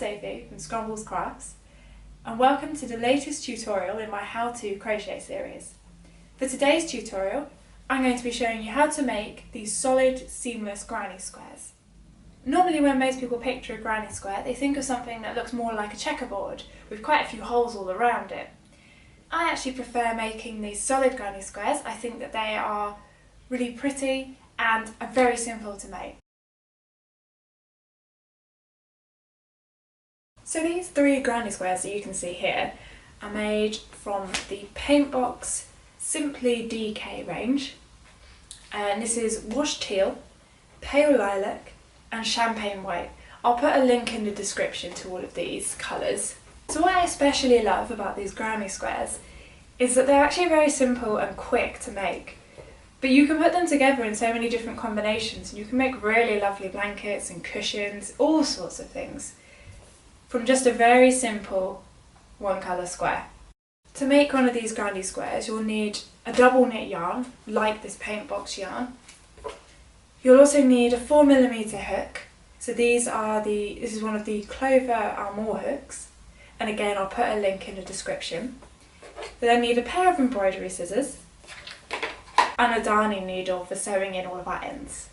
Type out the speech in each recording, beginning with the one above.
Sophie from Scrumbles Crafts, and welcome to the latest tutorial in my How To Crochet series. For today's tutorial, I'm going to be showing you how to make these solid, seamless granny squares. Normally when most people picture a granny square, they think of something that looks more like a checkerboard, with quite a few holes all around it. I actually prefer making these solid granny squares. I think that they are really pretty and are very simple to make. So these three granny squares that you can see here are made from the Paintbox Simply DK range. And this is washed teal, pale lilac and champagne white. I'll put a link in the description to all of these colours. So what I especially love about these granny squares is that they're actually very simple and quick to make. But you can put them together in so many different combinations and you can make really lovely blankets and cushions, all sorts of things, from just a very simple one colour square. To make one of these granny squares you'll need a double knit yarn, like this Paintbox yarn. You'll also need a 4mm hook. So this is one of the Clover Armour hooks, and again I'll put a link in the description. You'll then need a pair of embroidery scissors and a darning needle for sewing in all of our ends.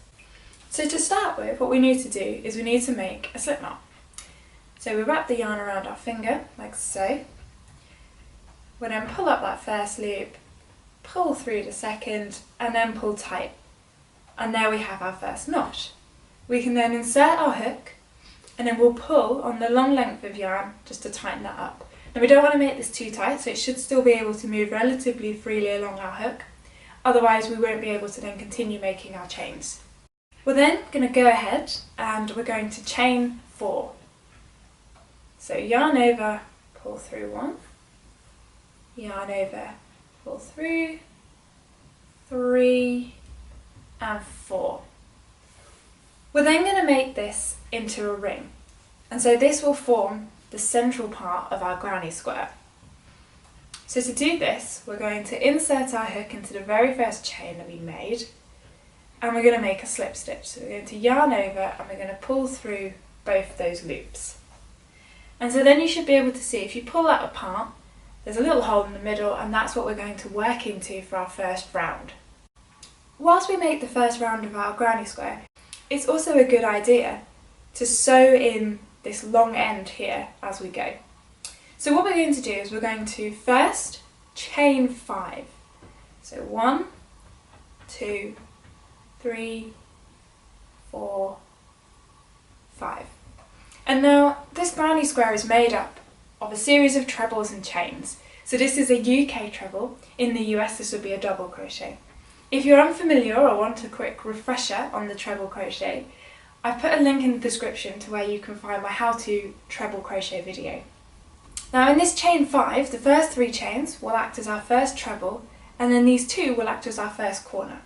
So to start with, what we need to do is we need to make a slip knot. So we wrap the yarn around our finger, like so. We'll then pull up that first loop, pull through the second, and then pull tight. And there we have our first knot. We can then insert our hook, and then we'll pull on the long length of yarn just to tighten that up. Now we don't want to make this too tight, so it should still be able to move relatively freely along our hook. Otherwise we won't be able to then continue making our chains. We're then going to go ahead and we're going to chain 4. So yarn over, pull through 1, yarn over, pull through, 3 and 4. We're then going to make this into a ring, and so this will form the central part of our granny square. So to do this, we're going to insert our hook into the very first chain that we made, and we're going to make a slip stitch. So we're going to yarn over and we're going to pull through both those loops. And so then you should be able to see, if you pull that apart, there's a little hole in the middle, and that's what we're going to work into for our first round. Whilst we make the first round of our granny square, it's also a good idea to sew in this long end here as we go. So what we're going to do is we're going to first chain 5. So 1, 2, 3, 4, 5. And now this granny square is made up of a series of trebles and chains. So this is a UK treble. In the US this would be a double crochet. If you're unfamiliar or want a quick refresher on the treble crochet, I've put a link in the description to where you can find my how to treble crochet video. Now in this chain 5, the first 3 chains will act as our first treble, and then these 2 will act as our first corner.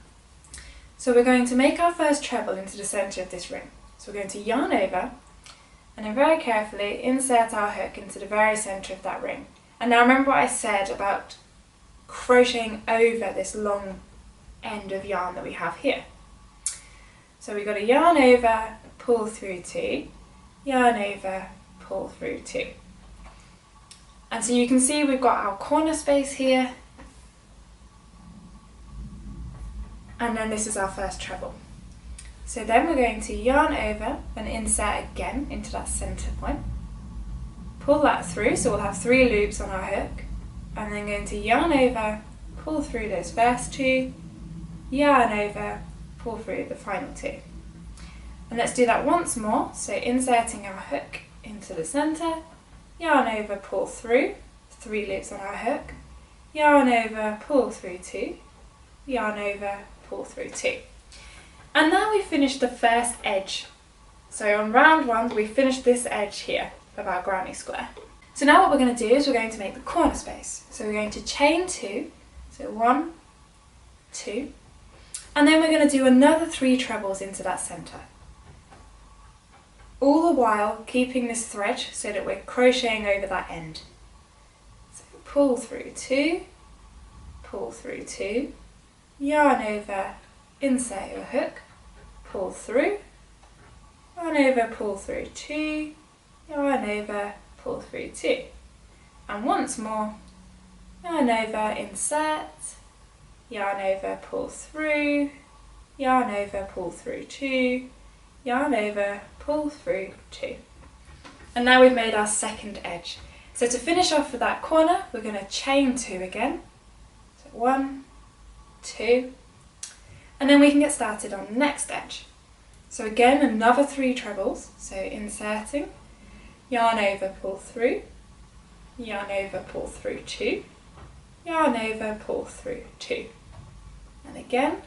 So we're going to make our first treble into the centre of this ring. So we're going to yarn over, and then very carefully insert our hook into the very centre of that ring. And now remember what I said about crocheting over this long end of yarn that we have here. So we've got to yarn over, pull through 2, yarn over, pull through 2. And so you can see we've got our corner space here, and then this is our first treble. So then we're going to yarn over and insert again into that centre point, pull that through, so we'll have 3 loops on our hook, and then going to yarn over, pull through those first 2, yarn over, pull through the final 2. And let's do that once more, so inserting our hook into the centre, yarn over, pull through, 3 loops on our hook, yarn over, pull through 2, yarn over, pull through 2. And now we've finished the first edge. So on round 1 we finished this edge here of our granny square. So now what we're going to do is we're going to make the corner space. So we're going to chain 2, so 1, 2, and then we're going to do another 3 trebles into that centre. All the while keeping this thread so that we're crocheting over that end. So pull through 2, pull through 2, yarn over, insert your hook, pull through, yarn over, pull through 2, yarn over, pull through 2. And once more, yarn over, insert, yarn over, pull through, yarn over, pull through 2, yarn over, pull through 2. And now we've made our second edge. So to finish off with that corner, we're going to chain 2 again. So 1, 2, and then we can get started on the next edge. So again, another 3 trebles, so inserting, yarn over, pull through, yarn over, pull through 2, yarn over, pull through 2, and again,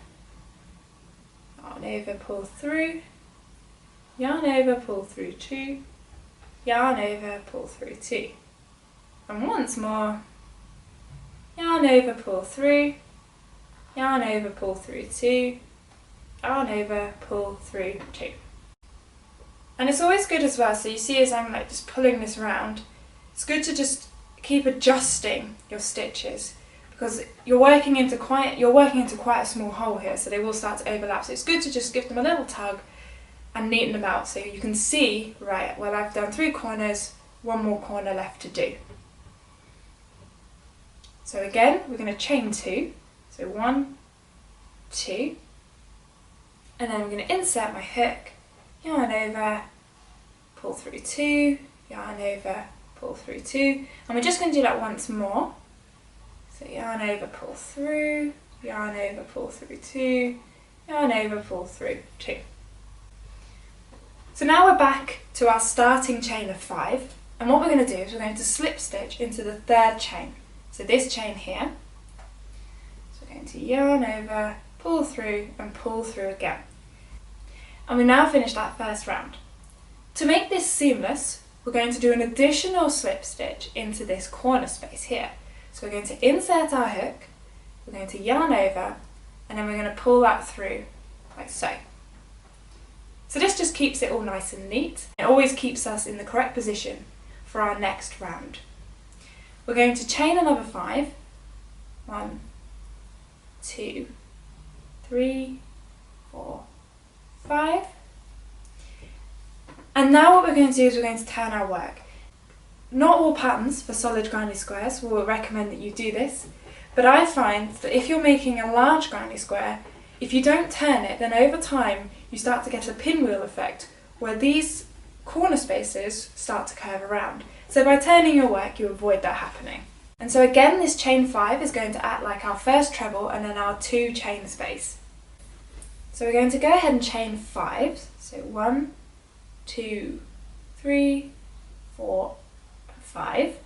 yarn over, pull through, yarn over, pull through 2, yarn over, pull through 2, and once more, yarn over, pull through, yarn over, pull through 2, yarn over, pull through 2. And it's always good as well, so you see as I'm like just pulling this round, it's good to just keep adjusting your stitches because you're working into quite a small hole here, so they will start to overlap. So it's good to just give them a little tug and neaten them out so you can see, right, well I've done 3 corners, 1 more corner left to do. So again, we're going to chain 2, so 1, 2, and then I'm going to insert my hook, yarn over, pull through 2, yarn over, pull through 2, and we're just going to do that once more. So yarn over, pull through, yarn over, pull through 2, yarn over, pull through 2. So now we're back to our starting chain of 5, and what we're going to do is we're going to slip stitch into the 3rd chain. So this chain here, so we're going to yarn over, pull through and pull through again. And we now finished that first round. To make this seamless, we're going to do an additional slip stitch into this corner space here. So we're going to insert our hook, we're going to yarn over, and then we're going to pull that through like so. So this just keeps it all nice and neat. It always keeps us in the correct position for our next round. We're going to chain another 5. 1, 2, 3, 4, 5. And now what we're going to do is we're going to turn our work. Not all patterns for solid granny squares will recommend that you do this, but I find that if you're making a large granny square, if you don't turn it, then over time you start to get a pinwheel effect where these corner spaces start to curve around. So by turning your work, you avoid that happening. And so again, this chain 5 is going to act like our first treble and then our 2 chain space. So we're going to go ahead and chain 5. So 1, 2, 3, 4, 5.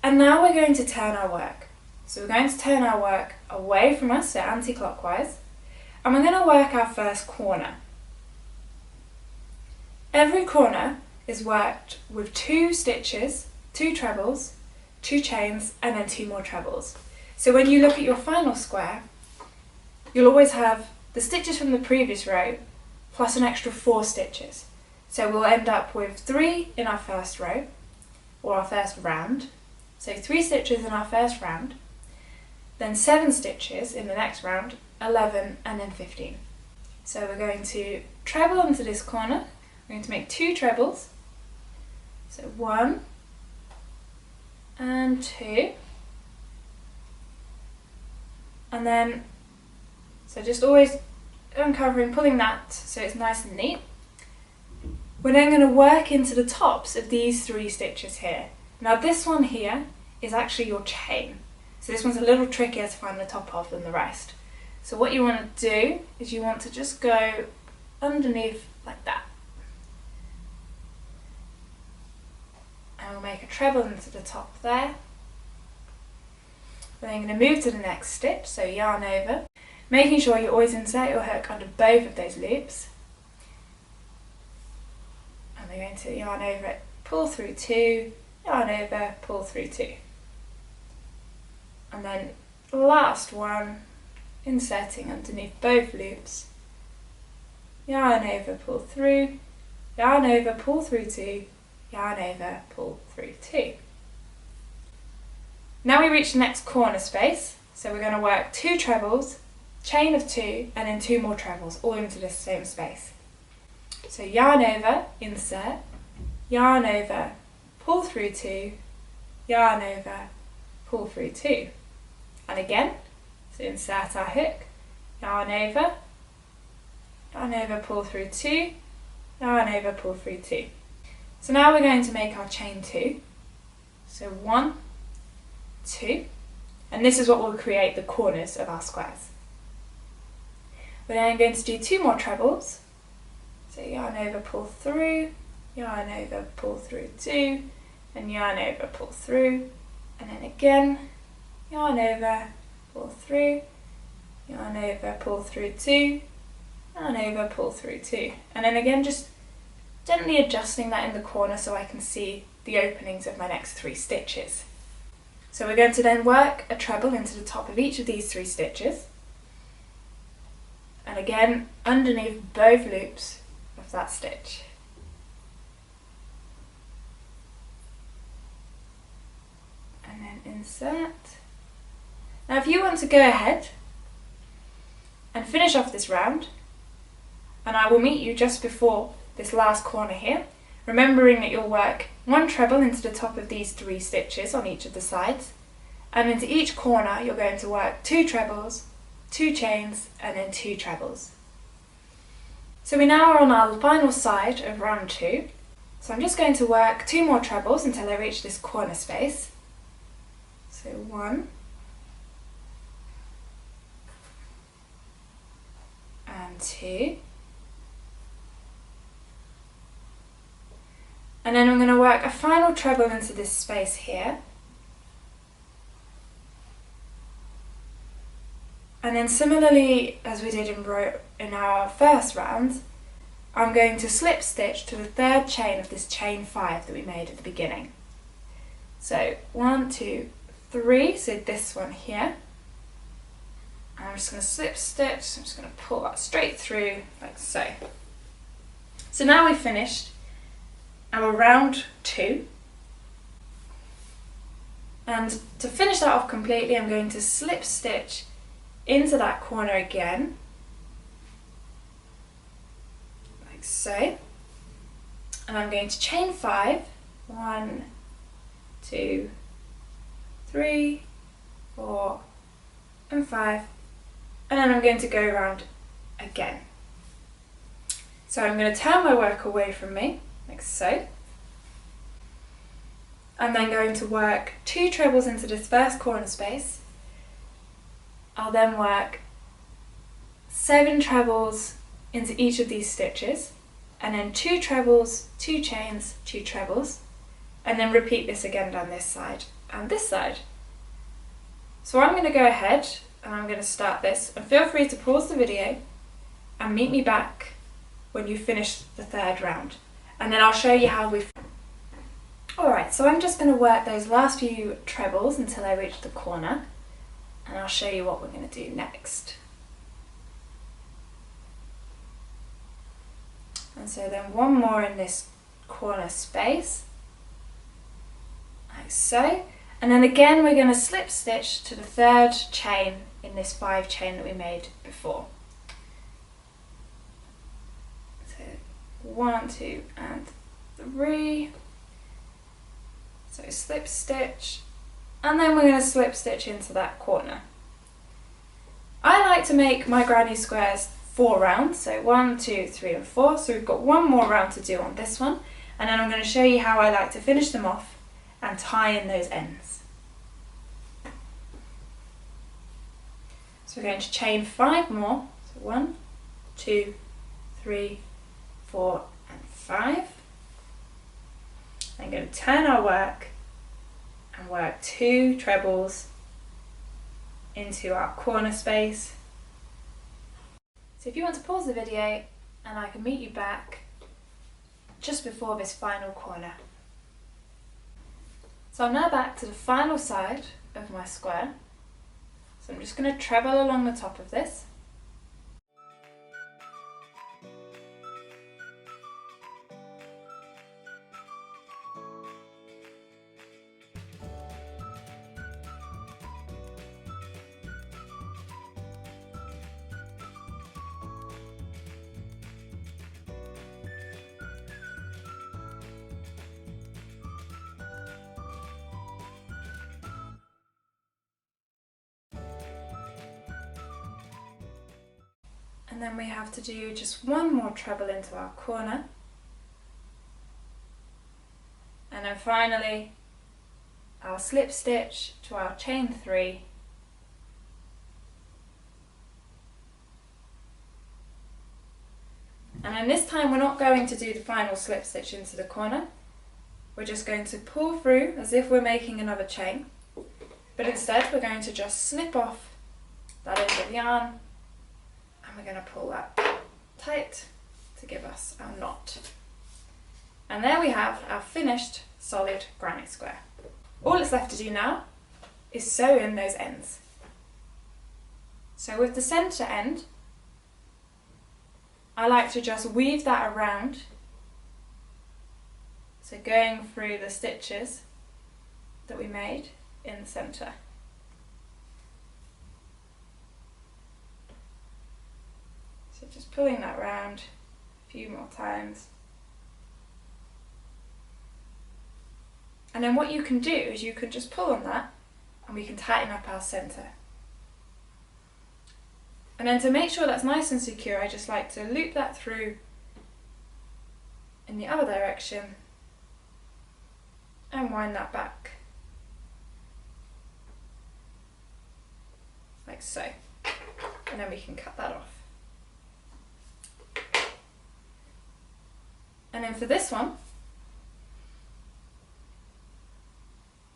And now we're going to turn our work. So we're going to turn our work away from us, so anti-clockwise, and we're going to work our first corner. Every corner is worked with 2 stitches, 2 trebles, 2 chains, and then 2 more trebles. So when you look at your final square, you'll always have the stitches from the previous row plus an extra 4 stitches. So we'll end up with 3 in our first row, or our first round. So 3 stitches in our first round, then 7 stitches in the next round, 11, and then 15. So we're going to treble into this corner. We're going to make 2 trebles. So 1 and 2. And then, so just always uncovering, pulling that so it's nice and neat. We're then going to work into the tops of these 3 stitches here. Now this one here is actually your chain. So this one's a little trickier to find the top of than the rest. So what you want to do is you want to just go underneath like that. And we'll make a treble into the top there. We're then going to move to the next stitch, so yarn over, making sure you always insert your hook under both of those loops. And we're going to yarn over it, pull through 2, yarn over, pull through 2. And then the last one, inserting underneath both loops, yarn over, pull through, yarn over, pull through 2, yarn over, pull through 2. Now we reach the next corner space, so we're going to work 2 trebles, chain of 2, and then 2 more trebles, all into this same space. So yarn over, insert, yarn over, pull through 2, yarn over, pull through 2. And again, so insert our hook, yarn over, pull through 2, yarn over, pull through 2. So now we're going to make our chain 2. So 1, 2, and this is what will create the corners of our squares. We're then going to do 2 more trebles. So yarn over, pull through, yarn over, pull through 2, and yarn over, pull through, and then again, yarn over, pull through, yarn over, pull through 2, yarn over, pull through 2. And then again, just gently adjusting that in the corner so I can see the openings of my next 3 stitches. So we're going to then work a treble into the top of each of these 3 stitches. And again, underneath both loops of that stitch. And then insert. Now if you want to go ahead and finish off this round, and I will meet you just before this last corner here, remembering that you'll work 1 treble into the top of these 3 stitches on each of the sides, and into each corner you're going to work 2 trebles, 2 chains, and then 2 trebles. So we now are on our final side of round 2. So I'm just going to work 2 more trebles until I reach this corner space. So 1, and 2, and then I'm going to work a final treble into this space here. And then similarly as we did in our first round, I'm going to slip stitch to the 3rd chain of this chain 5 that we made at the beginning. So 1, 2, 3, so this one here. And I'm just going to slip stitch, I'm just going to pull that straight through like so. So now we've finished our round 2. And to finish that off completely, I'm going to slip stitch into that corner again, like so, and I'm going to chain 5, 1, 2, 3, 4, and 5, and then I'm going to go around again. So I'm going to turn my work away from me, like so. I'm then going to work 2 trebles into this first corner space. I'll then work 7 trebles into each of these stitches, and then 2 trebles, 2 chains, 2 trebles, and then repeat this again down this side and this side. So I'm going to go ahead and I'm going to start this, and feel free to pause the video and meet me back when you finish the 3rd round, and then I'll show you how we've... Alright, so I'm just going to work those last few trebles until I reach the corner, and I'll show you what we're going to do next. And so then 1 more in this corner space, like so, and then again we're going to slip stitch to the 3rd chain in this 5 chain that we made before. So 1, 2, and 3, so slip stitch, and then we're going to slip stitch into that corner. I like to make my granny squares 4 rounds, so 1, 2, 3, and 4, so we've got 1 more round to do on this one, and then I'm going to show you how I like to finish them off and tie in those ends. So we're going to chain 5 more, so 1, 2, 3, 4, and 5. I'm going to turn our work and work 2 trebles into our corner space. So if you want to pause the video, and I can meet you back just before this final corner. So I'm now back to the final side of my square. So I'm just going to treble along the top of this. And then we have to do just one more treble into our corner. And then finally, our slip stitch to our chain 3. And then this time we're not going to do the final slip stitch into the corner. We're just going to pull through as if we're making another chain. But instead we're going to just snip off that end of yarn and we're going to pull that tight to give us our knot. And there we have our finished solid granny square. All it's left to do now is sew in those ends. So with the centre end, I like to just weave that around, so going through the stitches that we made in the centre. So just pulling that round a few more times. And then what you can do is you can just pull on that and we can tighten up our centre. And then to make sure that's nice and secure, I just like to loop that through in the other direction and wind that back, like so. And then we can cut that off. And then for this one,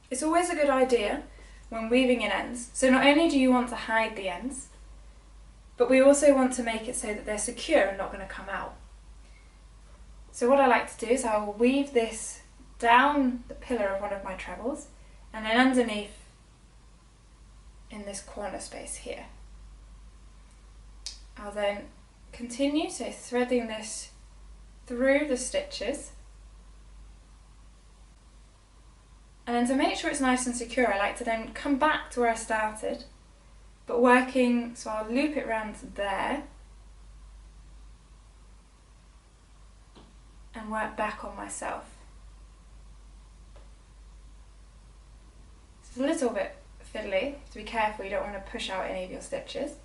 it's always a good idea when weaving in ends. So not only do you want to hide the ends, but we also want to make it so that they're secure and not going to come out. So what I like to do is I'll weave this down the pillar of one of my trebles and then underneath in this corner space here. I'll then continue, so threading this through the stitches. And then to make sure it's nice and secure, I like to then come back to where I started, but working, so I'll loop it round to there and work back on myself. It's a little bit fiddly, so be careful, you don't want to push out any of your stitches.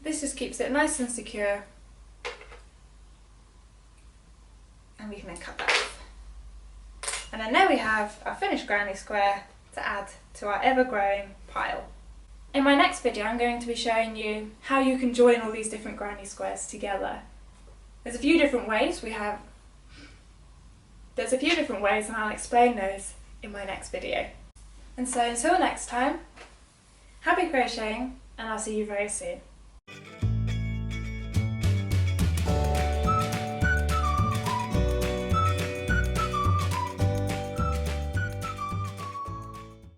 This just keeps it nice and secure, and we can then cut that off. And then there we have our finished granny square to add to our ever-growing pile. In my next video I'm going to be showing you how you can join all these different granny squares together. There's a few different ways and I'll explain those in my next video. And so until next time, happy crocheting and I'll see you very soon.